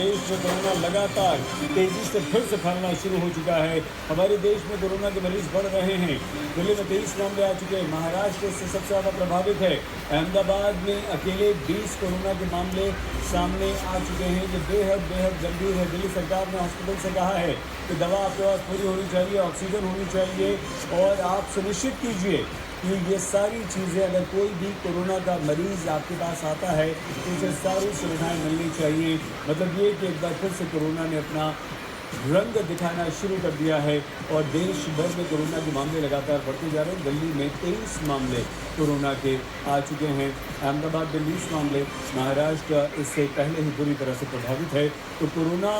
देश में कोरोना लगातार तेजी से फिर से फैलना शुरू हो चुका है। हमारे देश में कोरोना के मरीज बढ़ रहे हैं। दिल्ली में 23 मामले आ चुके हैं। महाराष्ट्र इससे सबसे ज़्यादा प्रभावित है। अहमदाबाद में अकेले 20 कोरोना के मामले सामने आ चुके हैं, जो बेहद गंभीर है। दिल्ली सरकार ने हॉस्पिटल से कहा है कि दवा आपके पास पूरी होनी चाहिए, ऑक्सीजन होनी चाहिए और आप सुनिश्चित कीजिए कि ये सारी चीज़ें, अगर कोई भी कोरोना का मरीज़ आपके पास आता है तो उसे सारी सुविधाएं मिलनी चाहिए। मतलब ये कि एक बार फिर से कोरोना ने अपना रंग दिखाना शुरू कर दिया है और देश भर में कोरोना के मामले लगातार बढ़ते जा रहे हैं। दिल्ली में 23 मामले कोरोना के आ चुके हैं। अहमदाबाद में 20 मामले। महाराष्ट्र इससे पहले ही बुरी तरह से प्रभावित है। तो कोरोना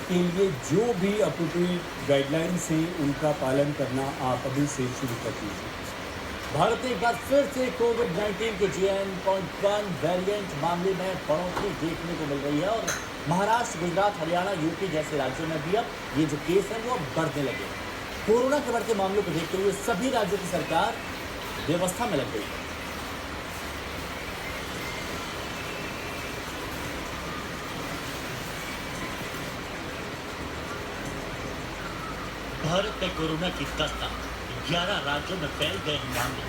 के लिए जो भी अप्रोप्रिएट गाइडलाइंस हैं उनका पालन करना आप अभी से शुरू कर दीजिए। भारत में एक बार फिर से कोविड-19 के JN.1 वेरिएंट मामले में बढ़ोतरी देखने को मिल रही है और महाराष्ट्र, गुजरात, हरियाणा, यूपी जैसे राज्यों में भी अब ये जो केस है वो बढ़ने लगे। कोरोना के बढ़ते मामलों को देखते हुए सभी राज्यों की सरकार व्यवस्था में लग गई है। भारत में कोरोना की दस्तक, 11 राज्यों में फैल गए हैं मामले।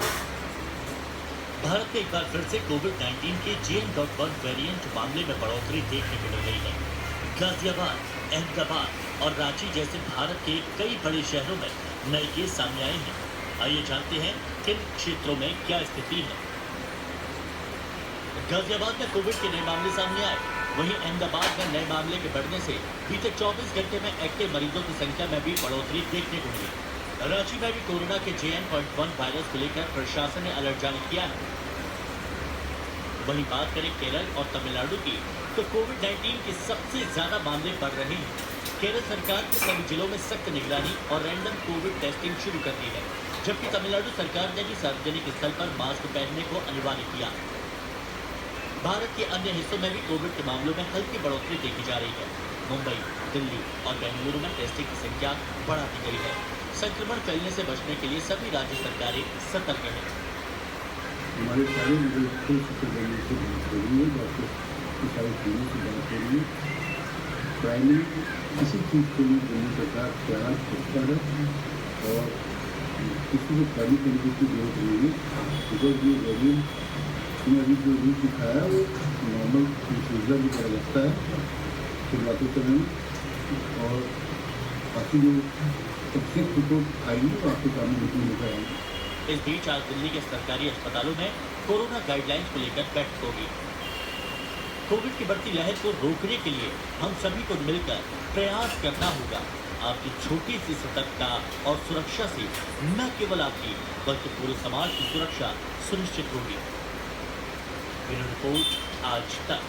भारत में एक बार फिर से कोविड-19 के JN.1 वेरिएंट मामले में बढ़ोतरी देखने को मिल रही है। गाजियाबाद, अहमदाबाद और रांची जैसे भारत के कई बड़े शहरों में नए केस सामने आए हैं। आइए जानते हैं किन क्षेत्रों में क्या स्थिति है। गाजियाबाद में कोविड के नए मामले सामने आए। वहीं अहमदाबाद में नए मामले के बढ़ने से बीते 24 घंटे में एक्टिव मरीजों की संख्या में भी बढ़ोतरी देखने को मिली। रांची में भी कोरोना के JN.1 वायरस को लेकर प्रशासन ने अलर्ट जारी किया है। वहीं बात करें केरल और तमिलनाडु की, तो कोविड-19 के सबसे ज्यादा मामले बढ़ रहे हैं। केरल सरकार ने सभी जिलों में सख्त निगरानी और रैंडम कोविड टेस्टिंग शुरू कर दी है, जबकि तमिलनाडु सरकार ने भी सार्वजनिक स्थल पर मास्क पहनने को अनिवार्य किया। भारत के अन्य हिस्सों में भी कोविड के मामलों में हल्की बढ़ोतरी देखी जा रही है। मुंबई, दिल्ली और बेंगलुरु में टेस्टिंग की संख्या बढ़ा दी गई है। संक्रमण फैलने से बचने के लिए सभी राज्य सरकारें सतर्क हैं। हमारे सारे मेडिकल सुपरवाइजर से बात करेंगे, डॉक्टर की सारी टीमों से बात करेंगे। प्राइमरी किसी चीज़ के लिए दिल्ली सरकार तैयार करता है और किसी को खाली करने की जरूरत नहीं है, बिकॉज ये वेरिएंट में अभी जो रूप दिखाया वो नॉर्मल प्रोसीजर भी करा जाता है शुरुआती समय में, और बाकी जो सबसे रिपोर्ट आएगी तो आपके सामने बिल्कुल लेकर आएंगे। इस बीच आज दिल्ली के सरकारी अस्पतालों में कोरोना गाइडलाइंस को लेकर बैठक होगी। कोविड की बढ़ती लहर को रोकने के लिए हम सभी को मिलकर प्रयास करना होगा। आपकी छोटी सी सतर्कता और सुरक्षा से न केवल आपकी बल्कि पूरे समाज की सुरक्षा सुनिश्चित होगी। ब्यूरो रिपोर्ट, आज तक।